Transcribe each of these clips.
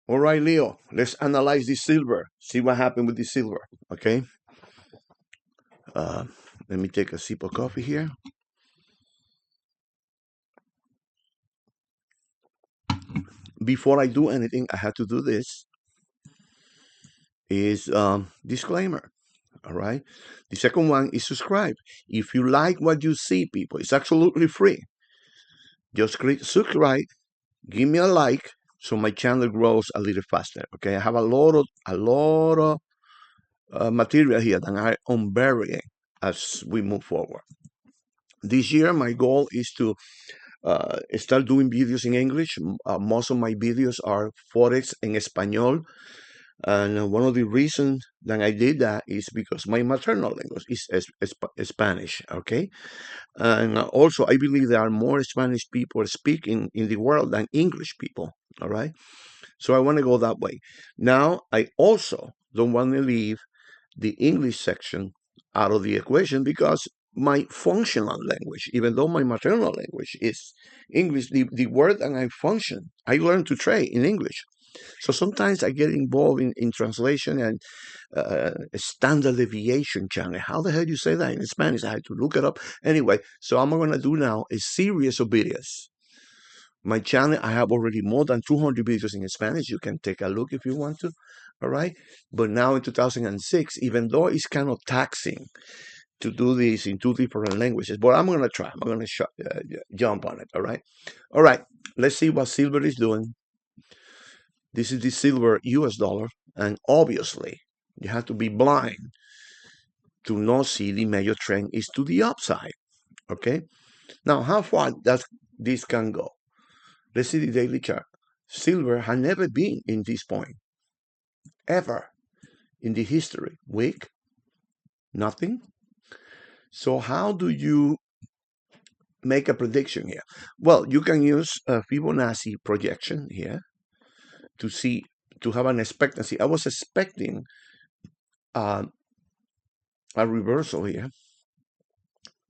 All right, Leo, let's analyze this silver. See what happened with the silver. Okay. Uh, Let me take a sip of coffee here. Before I do anything, I have to do this. Is disclaimer. All right. The second one is subscribe. If you like what you see, people, it's absolutely free. Just click subscribe. Give me a like so my channel grows a little faster. Okay. I have a lot of material here that I'm unburying as we move forward. This year, my goal is to start doing videos in English. Most of my videos are Forex en Español. And one of the reasons that I did that is because my maternal language is Spanish, okay? And also, I believe there are more Spanish people speaking in the world than English people, all right? So I want to go that way. Now, I also don't want to leave the English section out of the equation because my functional language, even though my maternal language is English, the word that I function, I learned to trade in English. So sometimes I get involved in translation and standard deviation channel. How the hell do you say that in Spanish? I had to look it up. Anyway, so I'm going to do now a series of videos. My channel, I have already more than 200 videos in Spanish. You can take a look if you want to. All right. But now in 2006, even though it's kind of taxing to do this in two different languages, but I'm going to try. I'm going to jump on it. All right. All right. Let's see what silver is doing. This is the silver US dollar. And obviously, you have to be blind to not see the major trend is to the upside. Okay. Now, how far does this can go? Let's see the daily chart. Silver has never been in this point, ever in the history. Weak, nothing. So how do you make a prediction here? Well, you can use a Fibonacci projection here to see, to have an expectancy. I was expecting uh, a reversal here.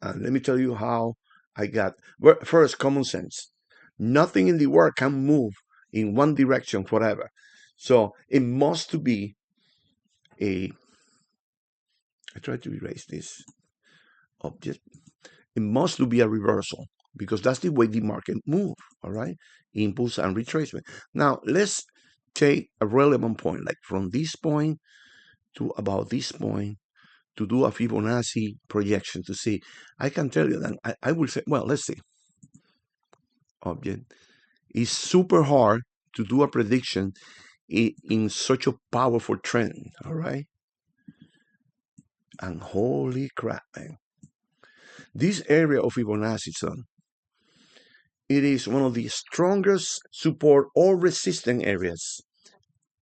And let me tell you how I got. Well, first, common sense. Nothing in the world can move in one direction forever. So it must be a, I try to erase this object. It must be a reversal because that's the way the market move. All right, impulse and retracement. Now let's take a relevant point, like from this point to about this point, to do a Fibonacci projection to see. I can tell you that I will say, well, let's see. Object. It's super hard to do a prediction in such a powerful trend. All right, and holy crap, man. This area of Fibonacci, son, it is one of the strongest support or resistant areas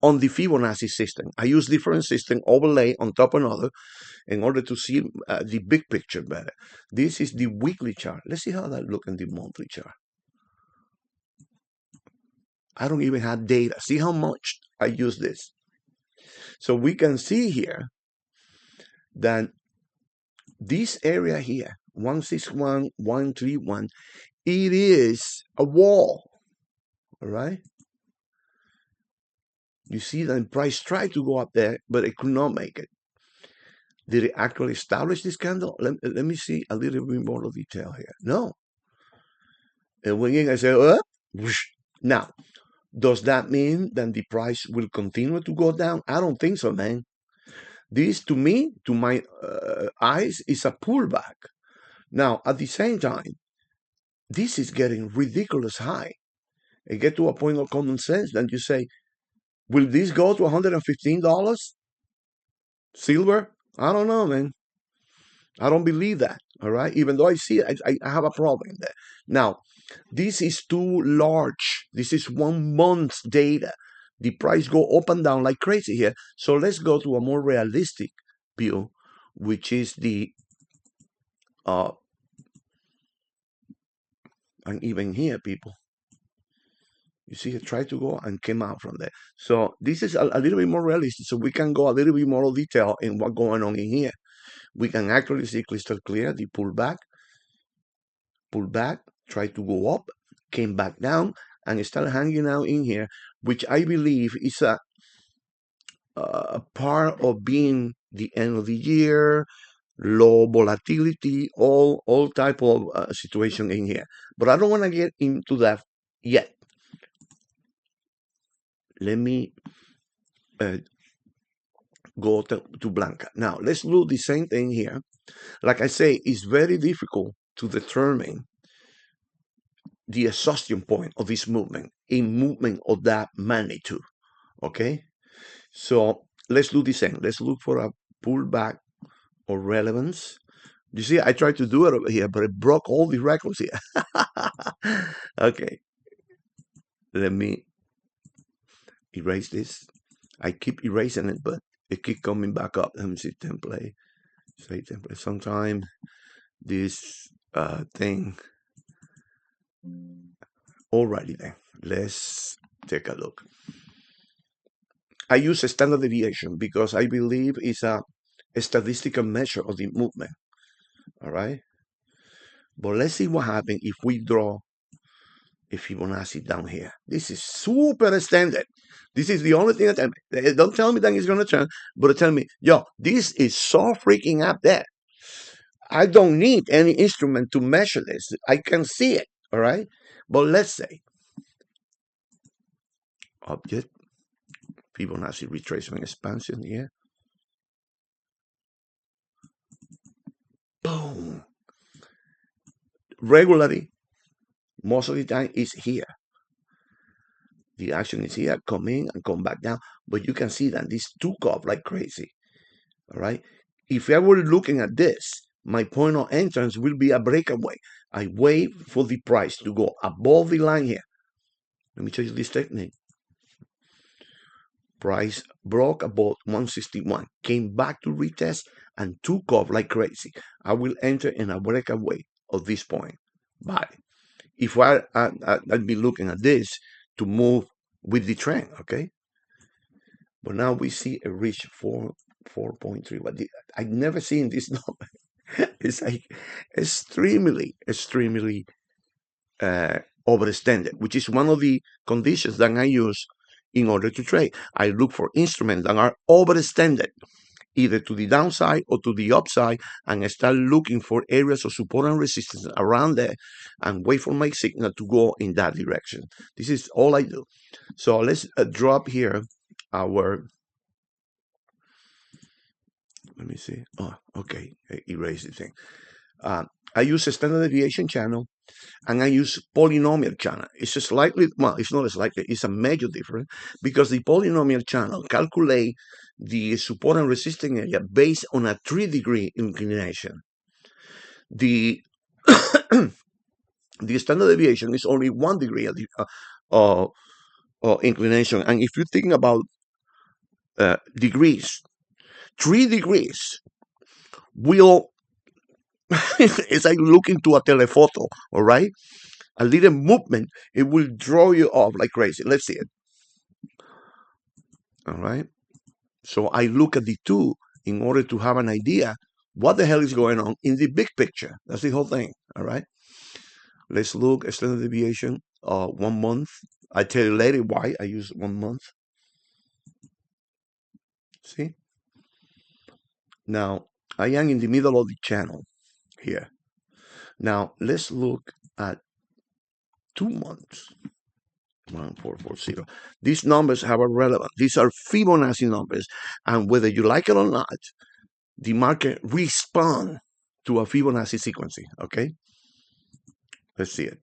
on the Fibonacci system. I use different system overlay on top of another in order to see the big picture better. This is the weekly chart. Let's see how that look in the monthly chart. I don't even have data. See how much I use this. So we can see here that this area here, 161, 131, it is a wall. All right. You see that price tried to go up there, but it could not make it. Did it actually establish this candle? Let me see a little bit more detail here. No. It went in and said, whoosh. Now, does that mean that the price will continue to go down? I don't think so, man. This, to me, to my eyes, is a pullback. Now, at the same time, this is getting ridiculous high. It get to a point of common sense that you say, will this go to $115? Silver? I don't know, man. I don't believe that. All right. Even though I see it, I have a problem there. Now, this is too large. This is 1 month's data. The price go up and down like crazy here. So let's go to a more realistic view, which is the and even here, people. You see, it tried to go and came out from there. So this is a little bit more realistic. So we can go a little bit more detail in what's going on in here. We can actually see crystal clear the pullback, try to go up, came back down, and start hanging out in here, which I believe is a part of being the end of the year, low volatility, all type of situation in here. But I don't want to get into that yet. Let me go to Blanca. Now, let's do the same thing here. Like I say, it's very difficult to determine the exhaustion point of this movement, a movement of that magnitude. Okay? So let's do the same. Let's look for a pullback or relevance. You see, I tried to do it over here, but it broke all the records here. Okay. Let me erase this. I keep erasing it, but it keep coming back up. Let me see, template. Say template. Sometime this thing. Alrighty then. Let's take a look. I use a standard deviation because I believe it's a statistical measure of the movement. All right. But let's see what happens if we draw a Fibonacci down here. This is super extended. This is the only thing that tell me. Don't tell me that it's going to turn, but tell me, yo, this is so freaking up there. I don't need any instrument to measure this. I can see it. All right. But let's say object, Fibonacci retracement expansion here. Boom. Regularly, most of the time is here. The action is here, come in and come back down. But you can see that this took off like crazy. All right. If I were looking at this, my point of entrance will be a breakaway. I wait for the price to go above the line here. Let me show you this technique. Price broke above 161, came back to retest and took off like crazy. I will enter in a breakaway of this point. Buy. If I'd be looking at this to move with the trend, okay? But now we see a reach 4.3. But I've never seen this number. It's like extremely overextended, which is one of the conditions that I use in order to trade. I look for instruments that are overextended, either to the downside or to the upside, and I start looking for areas of support and resistance around there and wait for my signal to go in that direction. This is all I do. So let's drop here our, let me see. Oh, okay. Erase the thing. I use a standard deviation channel and I use polynomial channel. It's a slightly, well, it's not a slightly, it's a major difference because the polynomial channel calculate the support and resistance area based on a 3-degree inclination. The the standard deviation is only 1 degree inclination. And if you think about degrees, 3 degrees will, it's like looking to a telephoto, all right? A little movement, it will draw you off like crazy. Let's see it. All right. So I look at the two in order to have an idea what the hell is going on in the big picture. That's the whole thing. All right. Let's look at standard deviation 1 month. I tell you later why I use 1 month. See? Now, I am in the middle of the channel here. Now, let's look at 2 months. 1440. These numbers have a relevance. These are Fibonacci numbers. And whether you like it or not, the market responds to a Fibonacci sequence. Okay? Let's see it.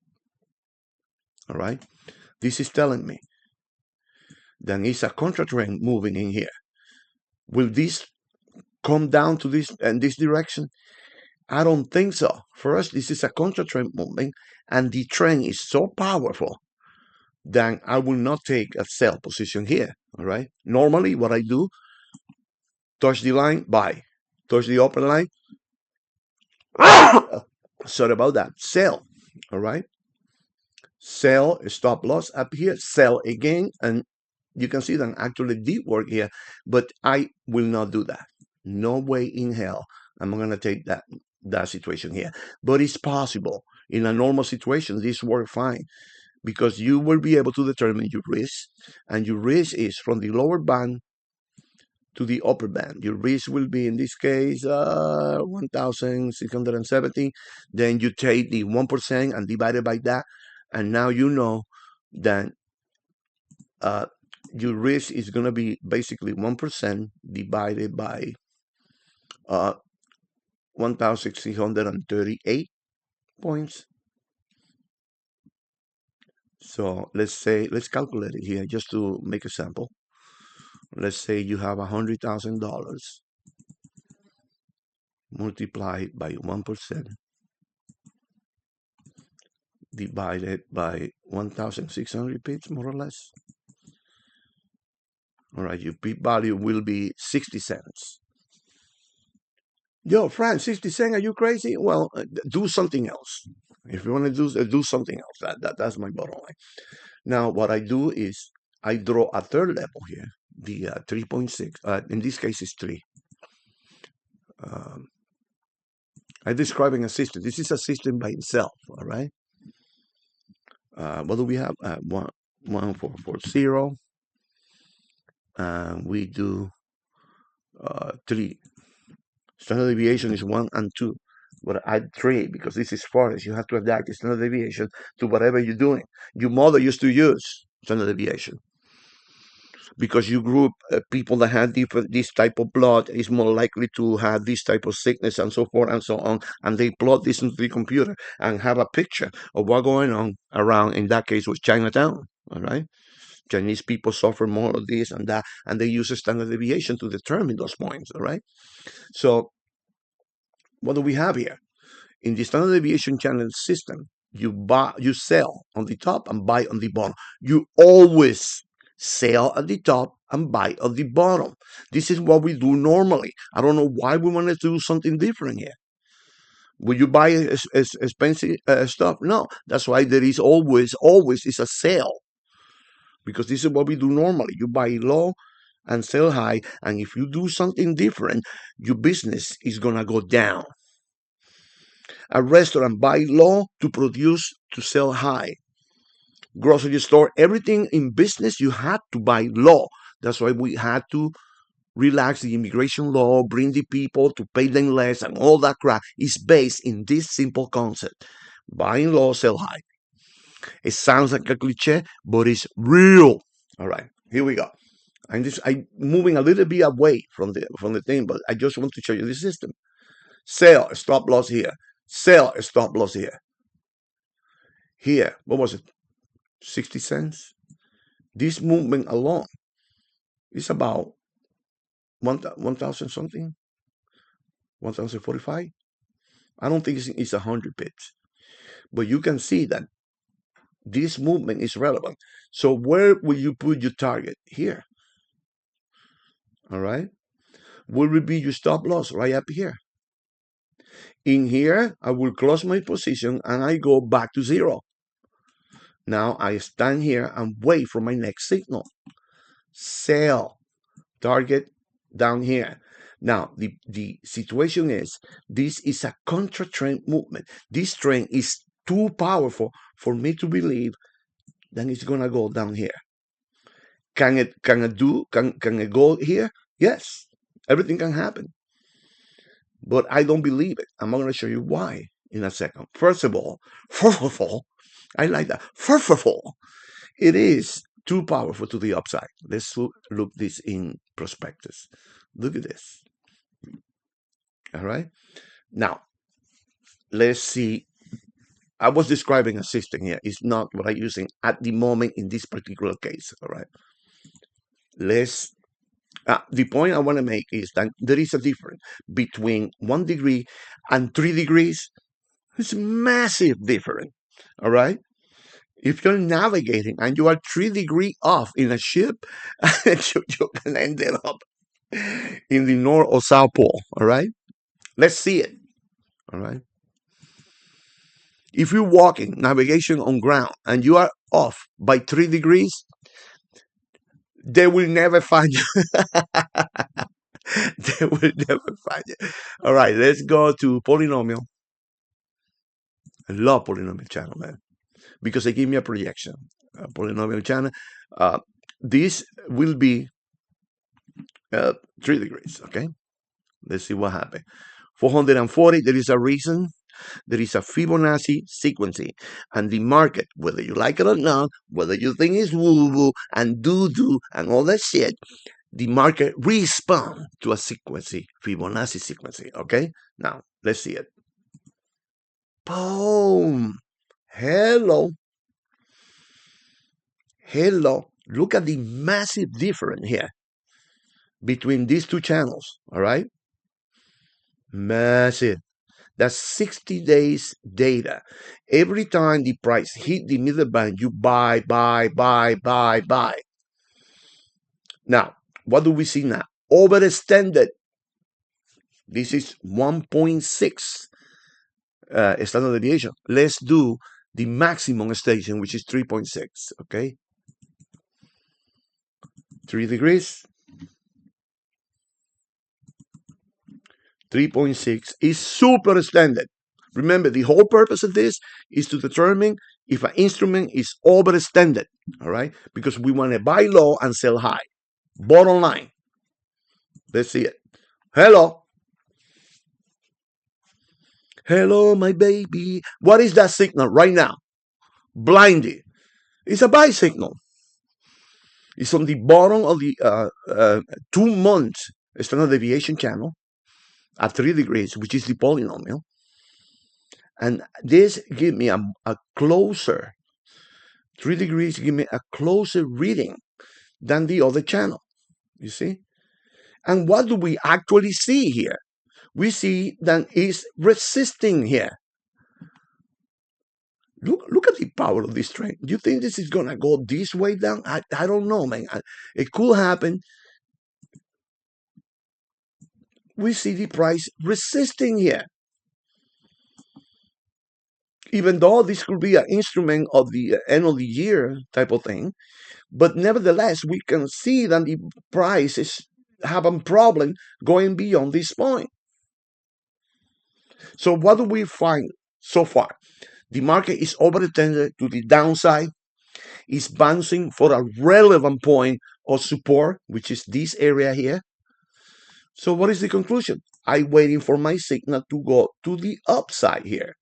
All right? This is telling me that it's a contra trend moving in here. Will this come down to this and this direction? I don't think so. First, this is a contra trend movement, and the trend is so powerful that I will not take a sell position here. All right. Normally, what I do, touch the line, buy. Touch the open line. Sorry about that. Sell. All right. Sell, stop loss up here. Sell again, and you can see that actually did work here, but I will not do that. No way in hell I'm going to take that situation here. But it's possible. In a normal situation, this works fine. because you will be able to determine your risk, and your risk is from the lower band to the upper band. Your risk will be, in this case, 1,670. Then you take the 1% and divide it by that, and now you know that uh, your risk is going to be basically 1% divided by uh, 1,638 points. So let's calculate it here just to make a sample. Let's say you have $100,000 multiplied by 1% divided by 1,600 pips, more or less. All right, your pip value will be 60 cents. Yo, Fran, 60 cents, are you crazy? Well, do something else. If you want to do something else. That's my bottom line. Now, what I do is I draw a third level here, the 3.6. In this case, it's 3. Um, I'm describing a system. This is a system by itself, all right? What do we have? 1,440. And we do 3. Standard deviation is 1 and 2. But I add 3 because this is Forex. You have to adapt the standard deviation to whatever you're doing. Your mother used to use standard deviation because you group people that have this type of blood is more likely to have this type of sickness and so forth and so on, and they plot this into the computer and have a picture of what's going on around, in that case, was Chinatown. All right, Chinese people suffer more of this and that, and they use a standard deviation to determine those points. All right, so what do we have here? In the standard deviation channel system, you sell on the top and buy on the bottom. You always sell at the top and buy at the bottom. This is what we do normally. I don't know why we want to do something different here. Will you buy expensive stuff? No. That's why there is always is a sale, because this is what we do normally. You buy low and sell high, and if you do something different, your business is gonna go down. A restaurant buy low to produce to sell high. Grocery store, everything in business you had to buy low. That's why we had to relax the immigration law, bring the people to pay them less, and all that crap is based in this simple concept: buying low, sell high. It sounds like a cliche, but it's real. All right, here we go. I'm moving a little bit away from the thing, but I just want to show you the system. Sell, stop loss here. Sell, stop loss here. Here, what was it? 60 cents. This movement alone is about 1,000 something, 1,045. I don't think it's 100 pips, but you can see that this movement is relevant. So where will you put your target? Here. All right. Where will be your stop loss? Right up here. In here, I will close my position and I go back to 0. Now I stand here and wait for my next signal. Sell. Target down here. Now, the situation is, this is a contra trend movement. This trend is too powerful for me to believe that it's gonna go down here. Can it go here? Yes, everything can happen. But I don't believe it. I'm gonna show you why in a second. First of all, I like that. First of all, it is too powerful to the upside. Let's look this in prospectus. Look at this. All right. Now, let's see. I was describing a system here. It's not what I'm using at the moment in this particular case. All right. Let's. The point I want to make is that there is a difference between 1 degree and 3 degrees. It's massive difference. All right. If you're navigating and you are 3 degrees off in a ship, you can end up in the North or South Pole. All right. Let's see it. All right. If you're walking navigation on ground and you are off by 3 degrees, they will never find you. They will never find you. All right, let's go to polynomial. I love polynomial channel, man. because they give me a projection. Polynomial channel. This will be 3 degrees. Okay, let's see what happened. 440. There is a reason. There is a Fibonacci sequencing, and the market, whether you like it or not, whether you think it's woo-woo and doo-doo and all that shit, the market responds to a sequencing, Fibonacci sequencing. Okay, now let's see it. Boom! Hello. Look at the massive difference here between these two channels. All right, massive. That's 60 days data. Every time the price hit the middle band, you buy. Now, what do we see now? Overextended. This is 1.6 standard deviation. Let's do the maximum station, which is 3.6. Okay, 3 degrees. 3.6 is super extended. Remember, the whole purpose of this is to determine if an instrument is overextended, all right? Because we want to buy low and sell high. Bottom line. Let's see it. Hello. Hello, my baby. What is that signal right now? Blinded. It's a buy signal. It's on the bottom of the 2 months standard deviation channel at 3 degrees, which is the polynomial. And this give me a closer, 3 degrees give me a closer reading than the other channel, you see? And what do we actually see here? We see that it's resisting here. Look at the power of this trend. Do you think this is going to go this way down? I don't know, man. It could happen. We see the price resisting here. Even though this could be an instrument of the end of the year type of thing, but nevertheless, we can see that the price is having problem going beyond this point. So what do we find so far? The market is overextended to the downside. It's bouncing for a relevant point of support, which is this area here. So what is the conclusion? I'm waiting for my signal to go to the upside here.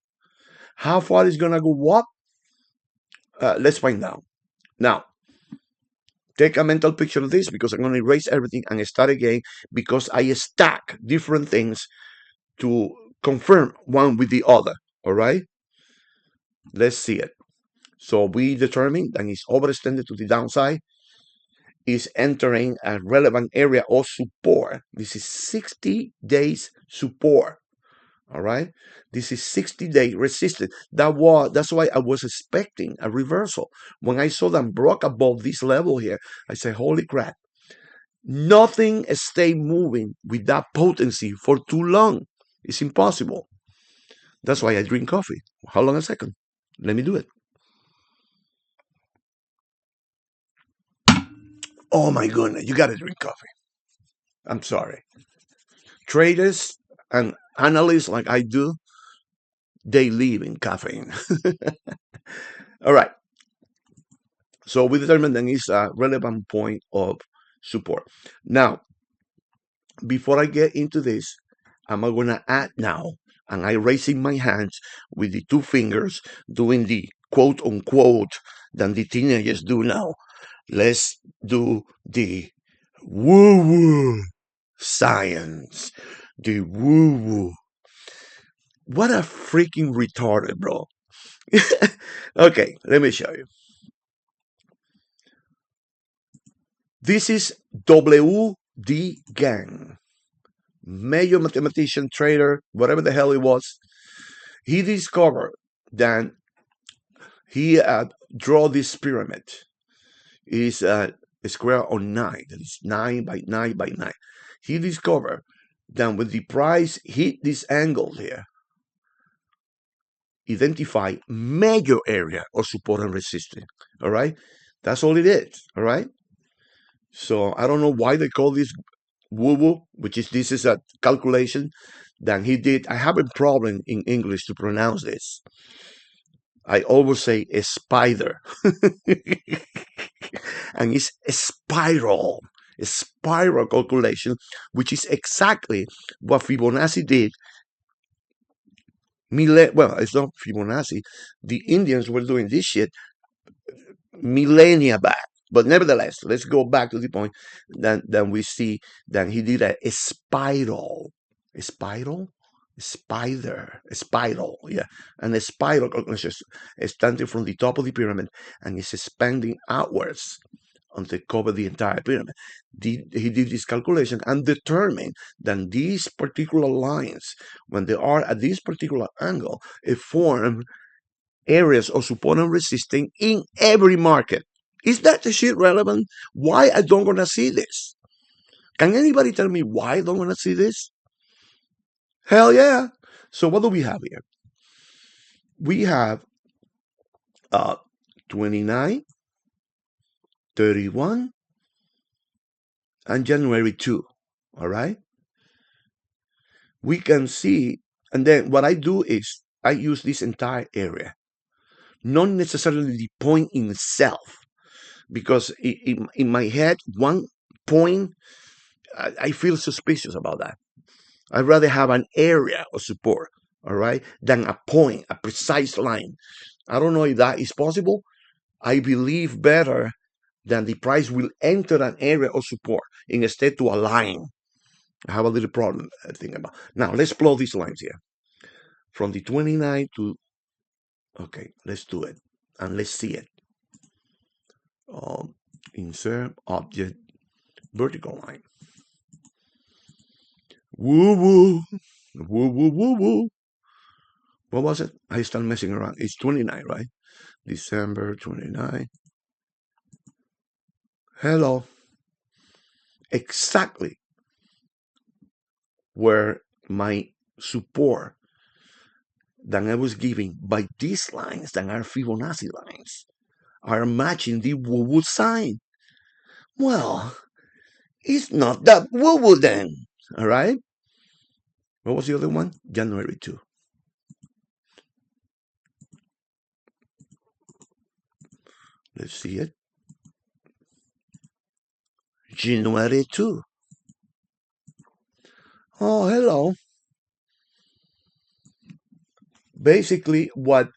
How far is going to go up? Let's find out. Now, take a mental picture of this because I'm going to erase everything and start again because I stack different things to confirm one with the other. All right? Let's see it. So we determine that it's overextended to the downside, is entering a relevant area of support. This is 60 days support. All right, this is 60-day resistance. That's why I was expecting a reversal. When I saw them broke above this level here, I said, holy crap. Nothing stay moving with that potency for too long. It's impossible. That's why I drink coffee. Hold on a second. Let me do it. Oh my goodness, you gotta drink coffee. I'm sorry. Traders and analysts like I do, they live in caffeine. All right. So we determined that it's a relevant point of support. Now, before I get into this, I'm going to add now, and I'm raising my hands with the 2 fingers, doing the quote unquote that the teenagers do now. Let's do the woo woo science. The woo woo. What a freaking retarded, bro. Okay, let me show you. This is W.D. Gang, major mathematician, trader, whatever the hell he was. He discovered that he draw this pyramid. It's a square on 9. That is 9 by 9 by 9. He discovered that when the price hit this angle here, identify major area of support and resistance. All right, that's all it is. All right. So I don't know why they call this woo-woo, this is a calculation that he did. I have a problem in English to pronounce this. I always say a spider. And it's a spiral calculation, which is exactly what Fibonacci did. Well, it's not Fibonacci. The Indians were doing this shit millennia back. But nevertheless, let's go back to the point that we see that he did a spiral. A spiral? A spiral, yeah. And a spiral calculation is starting from the top of the pyramid and is expanding outwards until cover the entire pyramid. He did this calculation and determined that these particular lines, when they are at this particular angle, it form areas of support and resistance in every market. Is that the shit relevant? Why I don't gonna see this? Can anybody tell me why I don't gonna see this? Hell yeah. So what do we have here? We have uh 29, 31, and January 2. All right. We can see, and then what I do is I use this entire area, not necessarily the point in itself, because in my head, one point, I feel suspicious about that. I'd rather have an area of support, all right, than a point, a precise line. I don't know if that is possible. I believe better than the price will enter an area of support instead to a line. I have a little problem I think about. Now, let's plot these lines here. From the 29 to, okay, let's do it. And let's see it. Insert object, vertical line. Woo woo. Woo woo woo woo. What was it? I start messing around. It's 29, right? December 29. Hello. Exactly where my support that I was giving by these lines that are Fibonacci lines are matching the woo-woo sign. Well, it's not that woo-woo then. All right? What was the other one? January 2. Let's see it. January 2. Oh, hello. Basically, what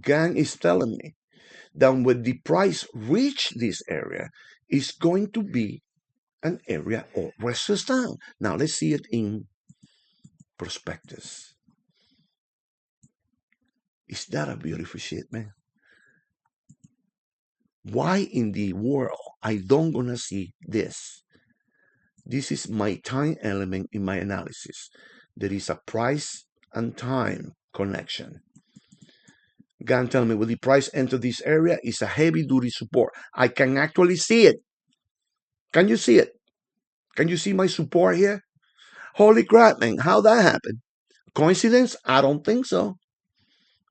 Gang is telling me, that when the price reach this area, is going to be an area of resistance. Now, let's see it in prospectus. Is that a beautiful shit, man? Why in the world I don't gonna see this? This is my time element in my analysis. There is a price and time connection. Gan tell me, when the price enter this area, is a heavy duty support. I can actually see it. Can you see it? Can you see my support here? Holy crap, man! How that happened? Coincidence? I don't think so.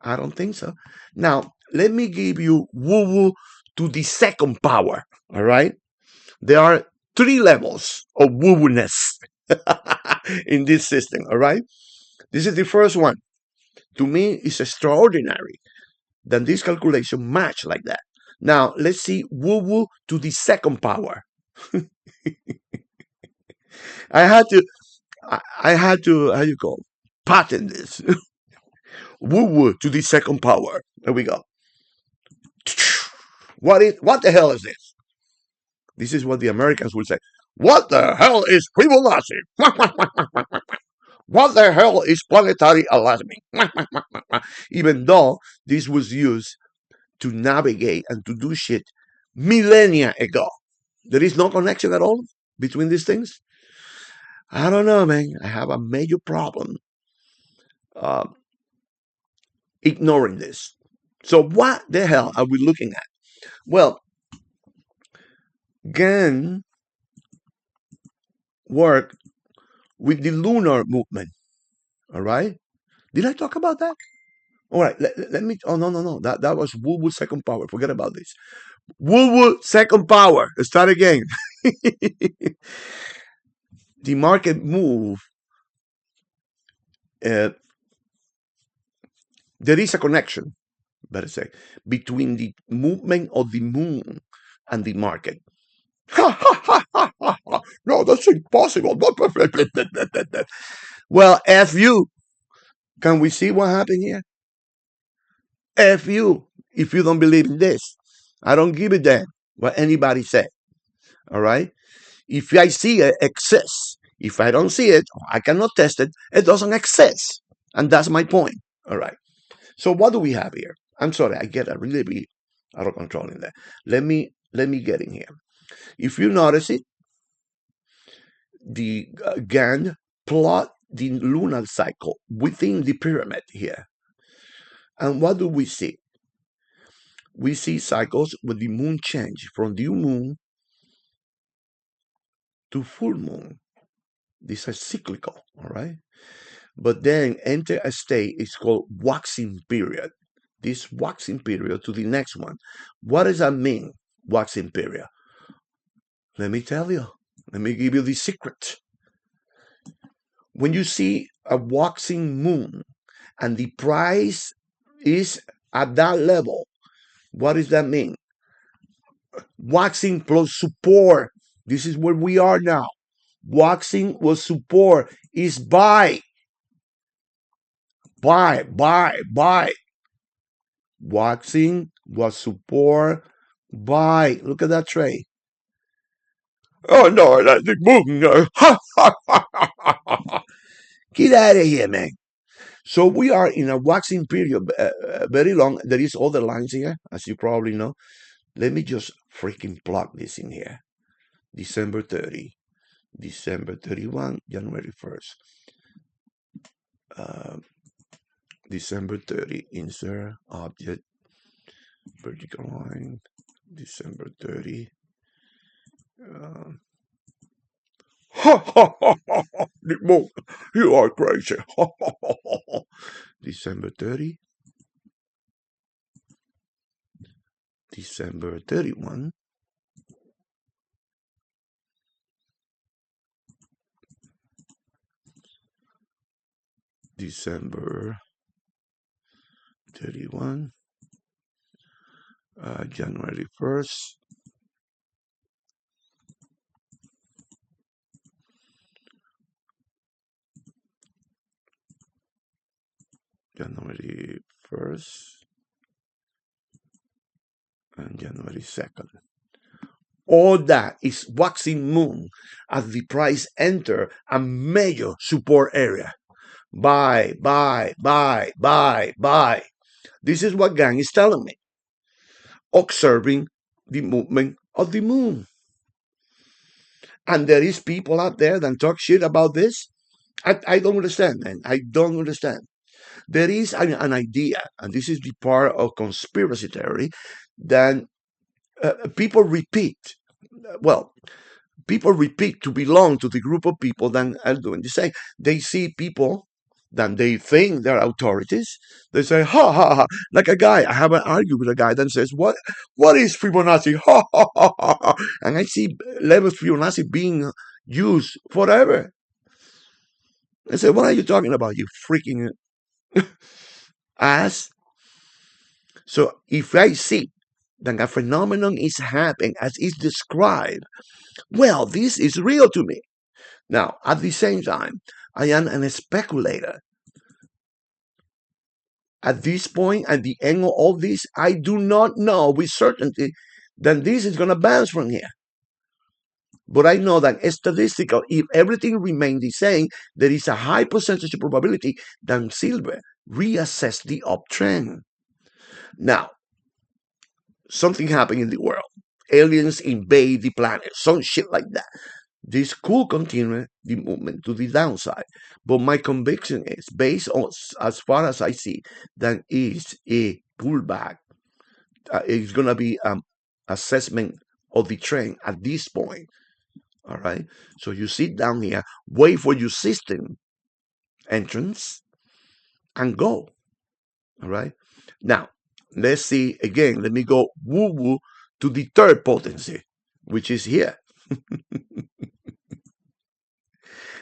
I don't think so. Now, let me give you woo-woo to the second power. All right? There are three levels of woo-woo-ness in this system. All right? This is the first one. To me, it's extraordinary that this calculation match like that. Now, let's see woo-woo to the second power. I had to, I had to, how you call, patent this. Woo-woo to the second power. There we go. What the hell is this? This is what the Americans will say. What the hell is Fibonacci? What the hell is planetary alignment? Even though this was used to navigate and to do shit millennia ago. There is no connection at all between these things. I don't know, man. I have a major problem uh, ignoring this. So what the hell are we looking at? Well, Gann worked with the lunar movement. All right. Did I talk about that? All right. Let me. Oh no, no, no. That was Woo Woo second power. Forget about this. Woo Woo second power. Let's start again. The market move uh, There is a connection, better say, between the movement of the moon and the market. Ha ha ha ha ha! Ha. No, that's impossible. Well, F you. Can we see what happened here? F you. If you don't believe in this, I don't give a damn what anybody said. All right. If I see it exists, if I don't see it, I cannot test it. It doesn't exist, and that's my point. All right. So what do we have here? I'm sorry, I get a really bit out of control in there. Let me get in here. If you notice it, the Gann plot the lunar cycle within the pyramid here. And what do we see? We see cycles with the moon change from new moon to full moon. These are cyclical, all right? But then enter a state is called waxing period. This waxing period to the next one. What does that mean, waxing period? Let me tell you. Let me give you the secret. When you see a waxing moon and the price is at that level, what does that mean? Waxing plus support. This is where we are now. Waxing was support is buy. Buy, buy, buy. Waxing was support, buy. Look at that trade. Oh no, that's the moon. Get out of here, man. So we are in a waxing period, very long. There is other lines here, as you probably know. Let me just freaking plug this in here. December 30, December 31, January 1st. December 30, insert object, vertical line, December 30. You are crazy. December 30, December 31, December 31, January 1st, January 1st, and January 2nd. All that is waxing moon as the price enter a major support area. Buy, buy, buy, buy, buy. This is what Gang is telling me. Observing the movement of the moon. And there is people out there that talk shit about this. I don't understand, man. I don't understand. There is an idea, and this is the part of conspiracy theory, that people repeat. Well, people repeat to belong to the group of people that are doing the same. They see people that they think they're authorities. They say, ha ha ha, like a guy. I have an argument with a guy that says, what is Fibonacci? Ha ha ha ha ha. And I see levels Fibonacci being used forever. I say, what are you talking about, you freaking ass? So if I see that a phenomenon is happening as is described, well, this is real to me. Now, at the same time, I am a speculator. At this point, at the end of all this, I do not know with certainty that this is going to bounce from here. But I know that statistical, if everything remains the same, there is a high percentage of probability that silver reassess the uptrend. Now, something happened in the world. Aliens invade the planet, some shit like that. This could continue the movement to the downside. But my conviction is, based on as far as I see, that is a pullback. It's going to be assessment of the trend at this point. All right. So you sit down here, wait for your system entrance, and go. All right. Now, let's see again. Let me go woo woo to the third potency, which is here.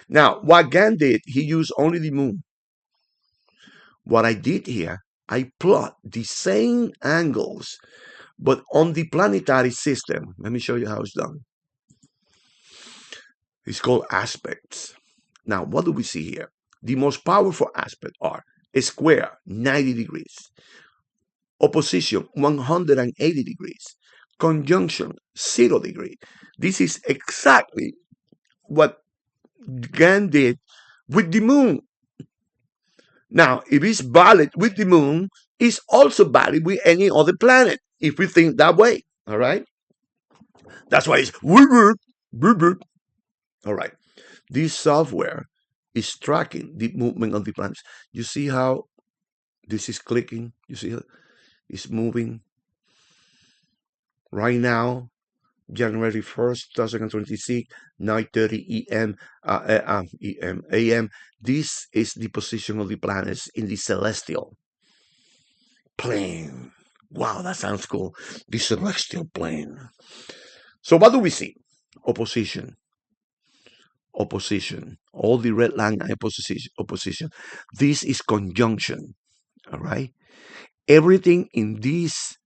Now, what Gann did, he used only the moon. What I did here, I plot the same angles, but on the planetary system. Let me show you how it's done. It's called aspects. Now, what do we see here? The most powerful aspects are a square, 90 degrees, opposition, 180 degrees, conjunction, 0 degree. This is exactly what Gan did with the moon. Now, if it's valid with the moon, it's also valid with any other planet, if we think that way. All right? That's why it's whoop, whoop, whoop, whoop. All right. This software is tracking the movement of the planets. You see how this is clicking? You see how it's moving? Right now, January 1st, 2026, 9:30 EM, AM. This is the position of the planets in the celestial plane. Wow, that sounds cool. The celestial plane. So what do we see? Opposition. Opposition. All the red line opposition. This is conjunction. All right. Everything in this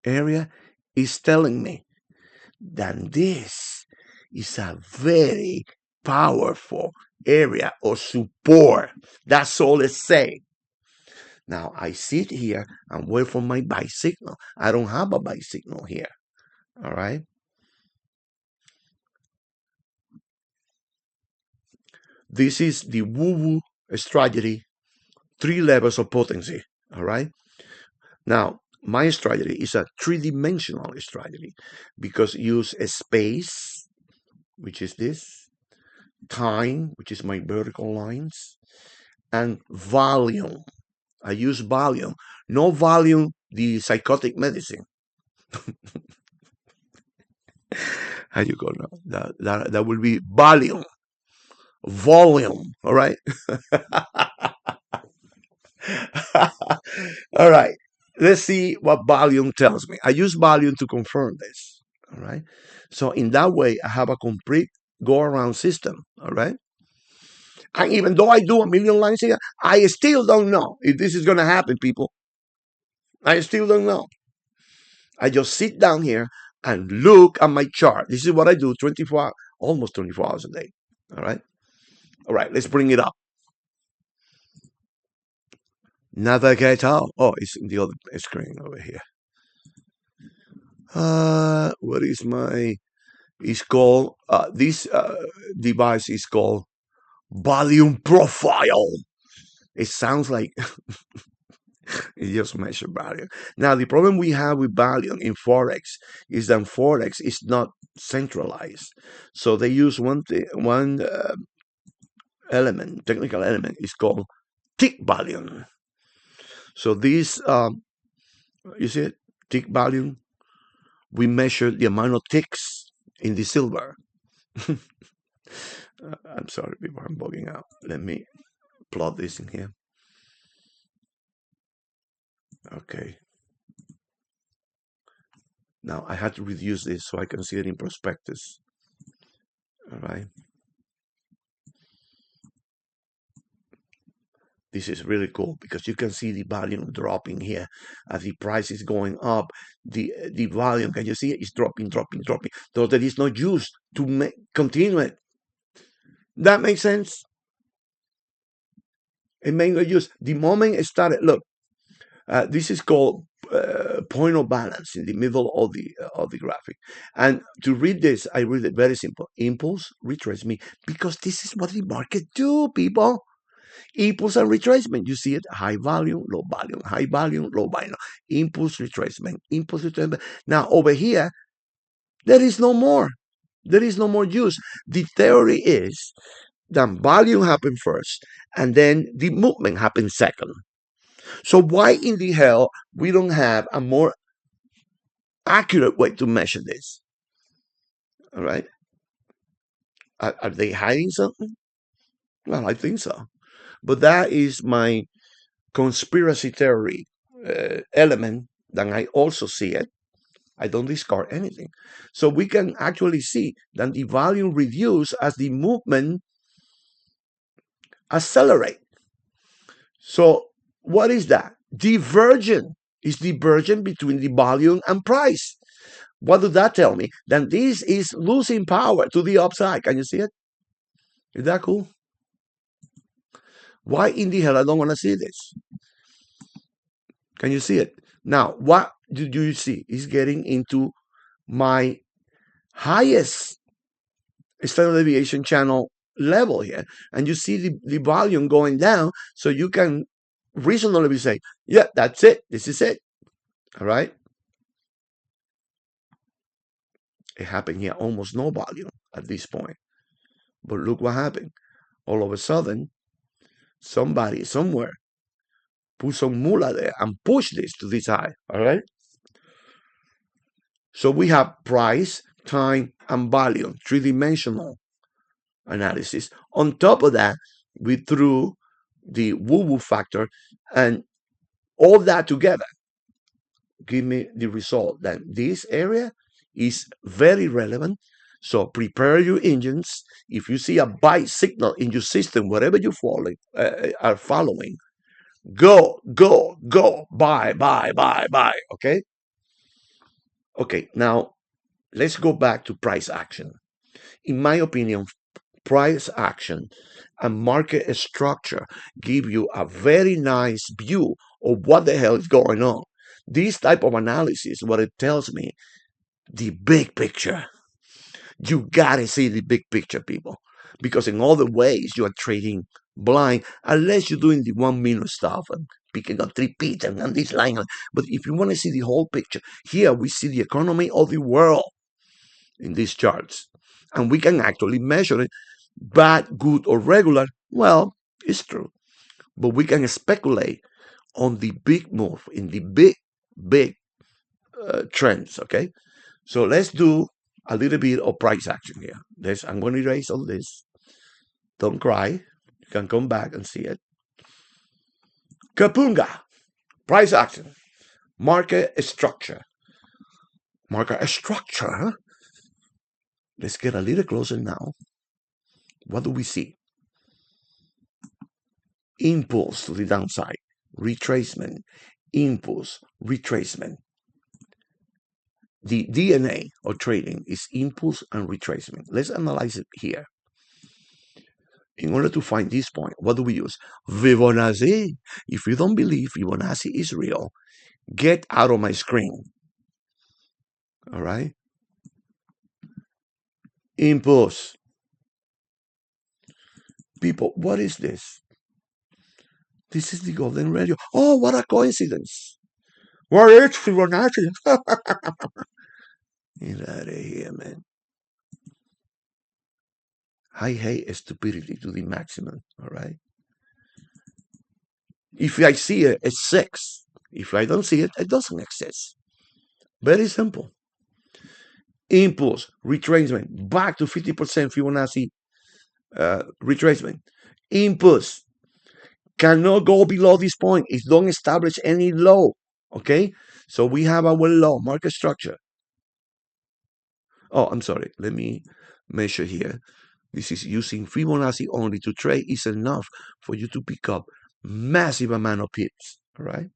area is telling me that this is a very powerful area of support. That's all it's saying. Now I sit here and wait for my bicycle. I don't have a bicycle here. All right. This is the woo-woo strategy, 3 levels of potency. All right. Now, my strategy is a three-dimensional strategy because use a space, which is this, time, which is my vertical lines, and volume. I use volume. No volume, the psychotic medicine. How you go now? That will be volume. Volume. All right. All right. Let's see what volume tells me. I use volume to confirm this. All right. So in that way, I have a complete go around system. All right. And even though I do a million lines here, I still don't know if this is going to happen, people. I still don't know. I just sit down here and look at my chart. This is what I do 24, almost 24 hours a day. All right. All right. Let's bring it up. Navigator. Oh, it's in the other screen over here. What is my? It's called this device is called volume profile. It sounds like it just measure volume. Now the problem we have with volume in Forex is that Forex is not centralized, so they use one element, technical element, is called tick volume. So this, you see it, tick volume. We measure the amount of ticks in the silver. I'm sorry, people, I'm bugging out. Let me plot this in here. Okay. Now I had to reduce this so I can see it in prospectus. All right. This is really cool because you can see the volume dropping here as the price is going up. The volume, can you see it? It's dropping, dropping, dropping. So there is no use to continue it. That makes sense. It made no use. The moment it started, look, this is called point of balance in the middle of the graphic. And to read this, I read it very simple. Impulse, retracement, because this is what the market do, people. Impulse and retracement. You see it, high volume, low volume, high volume, low volume. Impulse, retracement, impulse, retracement. Now over here, there is no more. There is no more use. The theory is that volume happens first, and then the movement happens second. So why in the hell we don't have a more accurate way to measure this? All right. Are they hiding something? Well, I think so. But that is my conspiracy theory element. Then I also see it. I don't discard anything. So we can actually see that the volume reduce as the movement accelerate. So what is that? divergent. It's divergent between the volume and price. What does that tell me? Then this is losing power to the upside. Can you see it? Is that cool? Why in the hell I don't want to see this? Can you see it? Now, what do you see? It's getting into my highest standard deviation channel level here. And you see the volume going down, so you can reasonably say, yeah, that's it. This is it. All right. It happened here, almost no volume at this point. But look what happened. All of a sudden, somebody somewhere put some moolah there and push this to this high. All right. So we have price, time, and volume, three-dimensional analysis. On top of that, we threw the woo-woo factor, and all that together give me the result that this area is very relevant. So prepare your engines. If you see a buy signal in your system, whatever you are following, go, go, go, buy, buy, buy, buy. Okay. Okay. Now let's go back to price action. In my opinion, price action and market structure give you a very nice view of what the hell is going on. This type of analysis, what it tells me, the big picture. You gotta see the big picture, people, because in other ways you are trading blind unless you're doing the 1 minute stuff and picking up three peats and this line. But if you want to see the whole picture, here we see the economy of the world in these charts, and we can actually measure it. Bad, good, or regular, well, it's true. But we can speculate on the big move in the big trends, okay? So let's do a little bit of price action here. I'm going to erase all this. Don't cry. You can come back and see it. Kapunga. Price action. Market structure. Market structure, huh? Let's get a little closer now. What do we see? Impulse to the downside. Retracement. Impulse. Retracement. The DNA of trading is impulse and retracement. Let's analyze it here. In order to find this point, what do we use? Fibonacci. If you don't believe Fibonacci is real, get out of my screen. All right? Impulse. People, what is this? This is the golden radio. Oh, what a coincidence. What is Fibonacci? Get out of here, man. I hate stupidity to the maximum. All right? If I see it, it's 6. If I don't see it, it doesn't exist. Very simple. Impulse, retracement, back to 50% Fibonacci retracement. Impulse cannot go below this point. It don't establish any low. Okay, so we have our low market structure. Oh, I'm sorry. Let me measure here. This is using Fibonacci only to trade is enough for you to pick up massive amount of pips. All right.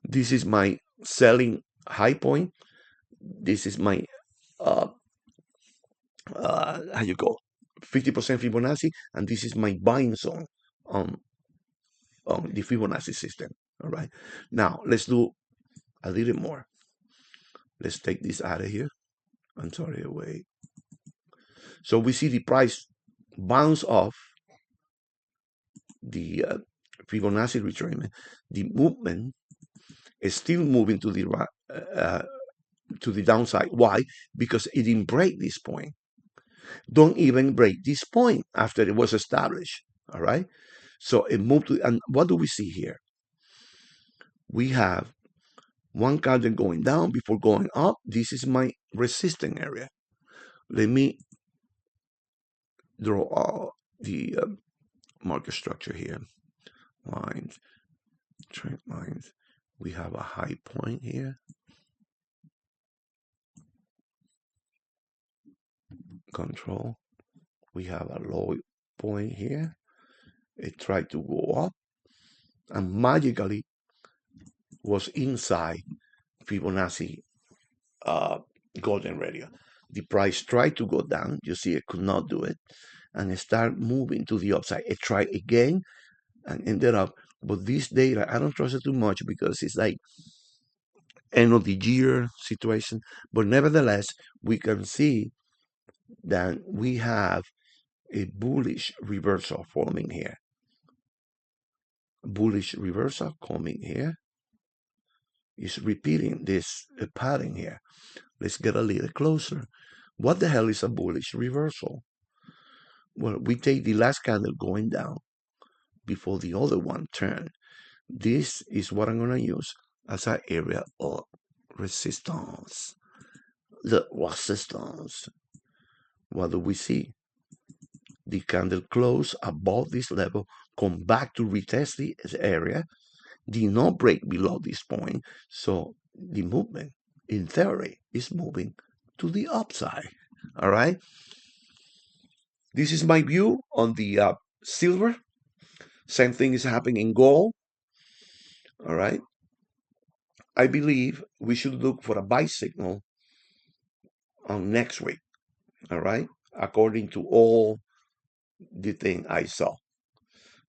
This is my selling high point. This is my how you go 50% Fibonacci, and this is my buying zone on the Fibonacci system. All right. Now let's do a little more. Let's take this out of here. I'm sorry, wait. So we see the price bounce off the Fibonacci retracement. The movement is still moving to the downside. Why? Because it didn't break this point. Don't even break this point after it was established. All right. So it moved to, and what do we see here? We have one candle going down before going up. This is my resistance area. Let me draw the market structure here. Lines, trend lines. We have a high point here. Control. We have a low point here. It tried to go up and magically was inside Fibonacci golden radio. The price tried to go down. You see, it could not do it, and it started moving to the upside. It tried again and ended up. But this data, I don't trust it too much because it's like end of the year situation. But nevertheless, we can see that we have a bullish reversal forming here. Bullish reversal coming here is repeating this pattern here. Let's get a little closer. What the hell is a bullish reversal? Well, we take the last candle going down before the other one turn. This is what I'm going to use as an area of resistance. The resistance. What do we see? The candle close above this level, come back to retest this area, did not break below this point. So the movement, in theory, is moving to the upside. All right. This is my view on the silver. Same thing is happening in gold. All right. I believe we should look for a buy signal on next week. All right. According to all the thing I saw.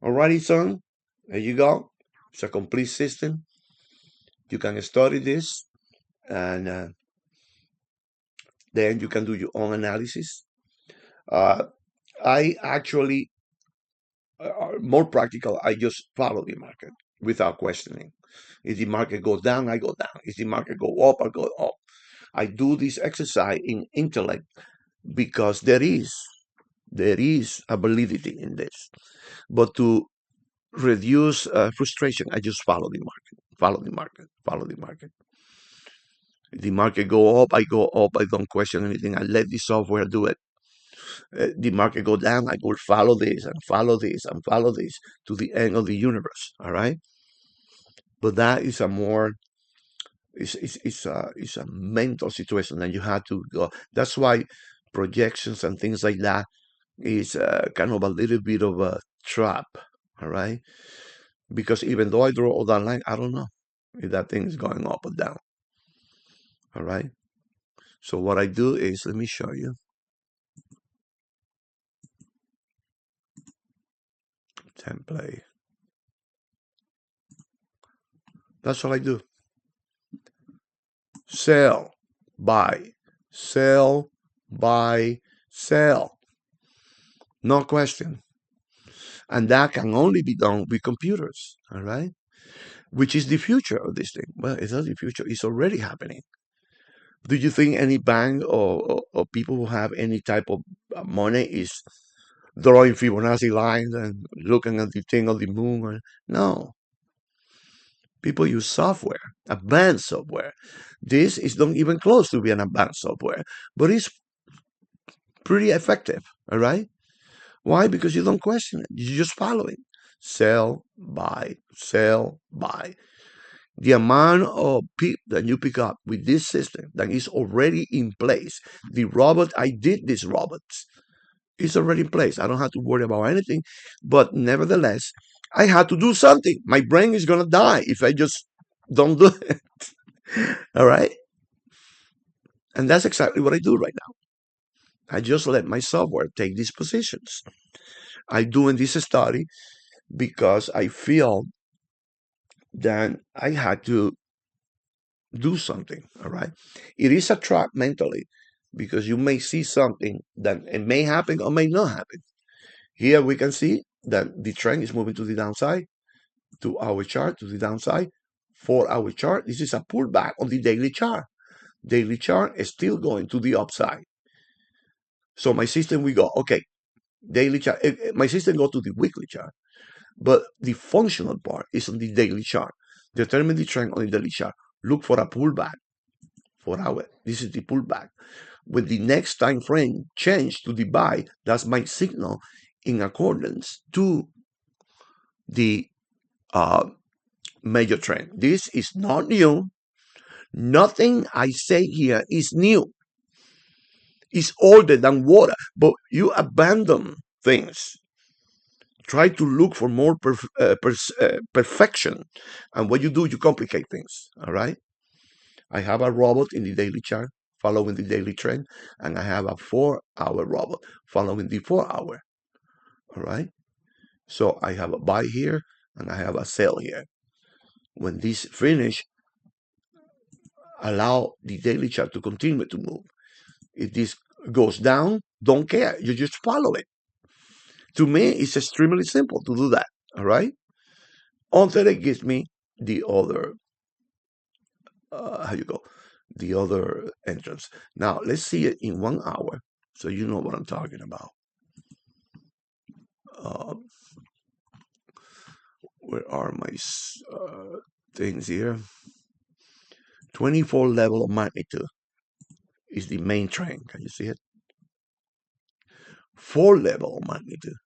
Alrighty, son. There you go. It's a complete system. You can study this, and then you can do your own analysis. Uh, I actually, more practical, I just follow the market without questioning. If the market goes down, I go down. If the market go up, I go up. I do this exercise in intellect because there is a validity in this. But to reduce frustration, I just follow the market, follow the market, follow the market. If the market go up, I go up. I don't question anything. I let the software do it. The market go down, I will follow this and follow this and follow this to the end of the universe. All right. But that is a more it's a mental situation, and you have to go. That's why projections and things like that is kind of a little bit of a trap. All right. Because even though I draw all that line, I don't know if that thing is going up or down. All right. So what I do is, let me show you. Template. That's what I do. Sell, buy, sell, buy, sell. No question. And that can only be done with computers. All right. Which is the future of this thing? Well, it's not the future. It's already happening. Do you think any bank or people who have any type of money is drawing Fibonacci lines and looking at the thing of the moon? No. People use software, advanced software. This is not even close to being advanced software, but it's pretty effective. All right. Why? Because you don't question it. You just follow it. Sell, buy, sell, buy. The amount of people that you pick up with this system that is already in place. The robot, I did these robots. It's already in place. I don't have to worry about anything. But nevertheless, I had to do something. My brain is going to die if I just don't do it. All right. And that's exactly what I do right now. I just let my software take these positions. I'm doing this study because I feel that I had to do something. All right. It is a trap mentally because you may see something that it may happen or may not happen. Here we can see that the trend is moving to the downside, to our chart, to the downside. For our chart, this is a pullback on the daily chart. Daily chart is still going to the upside. So my system, we go, okay, daily chart. My system go to the weekly chart. But the functional part is on the daily chart. Determine the trend on the daily chart. Look for a pullback. This is the pullback. When the next time frame change to the buy, that's my signal in accordance to the major trend. This is not new. Nothing I say here is new. It's older than water. But you abandon things try to look for more perfection. And what you do, you complicate things. All right. I have a robot in the daily chart following the daily trend, and I have a 4-hour robot following the 4-hour. All right. So I have a buy here and I have a sell here. When this finish, allow the daily chart to continue to move. If this goes down, don't care. You just follow it. To me, it's extremely simple to do that. All right. Until it gives me the other, how you go, the other entrance. Now let's see it in 1 hour, so you know what I'm talking about. Uh, where are my things here? 24 level of magnitude is the main trend. Can you see it? 4 level of magnitude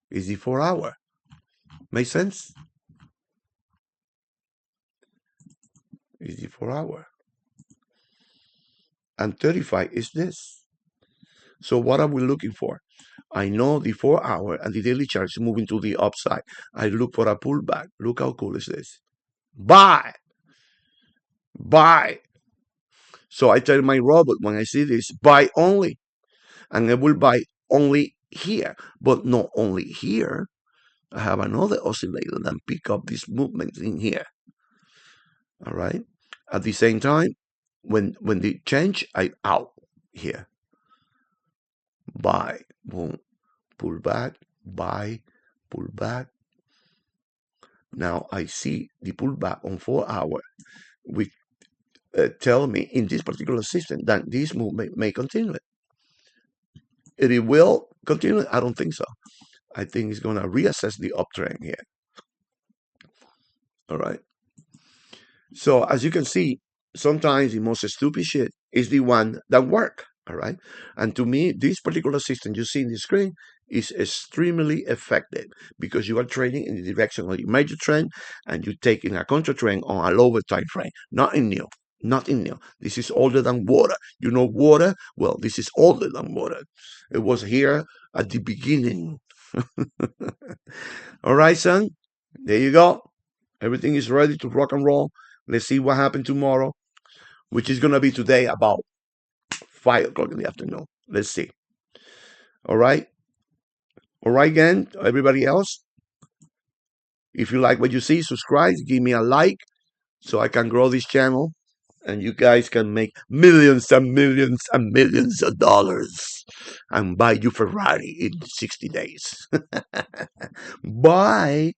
is the 4-hour. Make sense? Is the 4-hour. And 35 is this. So what are we looking for? I know the 4-hour and the daily chart is moving to the upside. I look for a pullback. Look how cool is this. Buy. Buy. So I tell my robot when I see this, buy only. And I will buy only here. But not only here. I have another oscillator that pick up these movements in here. All right. At the same time, when they change, I out here. Buy. Boom. Pull back. Buy. Pull back. Now I see the pullback on 4-hour, which tell me in this particular system that this movement may continue. If it will continue, I don't think so. I think it's going to reassess the uptrend here. All right. So as you can see, sometimes the most stupid shit is the one that work. All right. And to me, this particular system you see in the screen is extremely effective because you are trading in the direction of the major trend and you're taking a counter trend on a lower time frame. Nothing new. Nothing new. This is older than water. You know water? Well, this is older than water. It was here at the beginning. All right, son. There you go. Everything is ready to rock and roll. Let's see what happened tomorrow, which is going to be today about 5 o'clock in the afternoon. Let's see. All right. All right, again, everybody else. If you like what you see, subscribe, give me a like so I can grow this channel and you guys can make millions and millions and millions of dollars and buy you Ferrari in 60 days. Bye.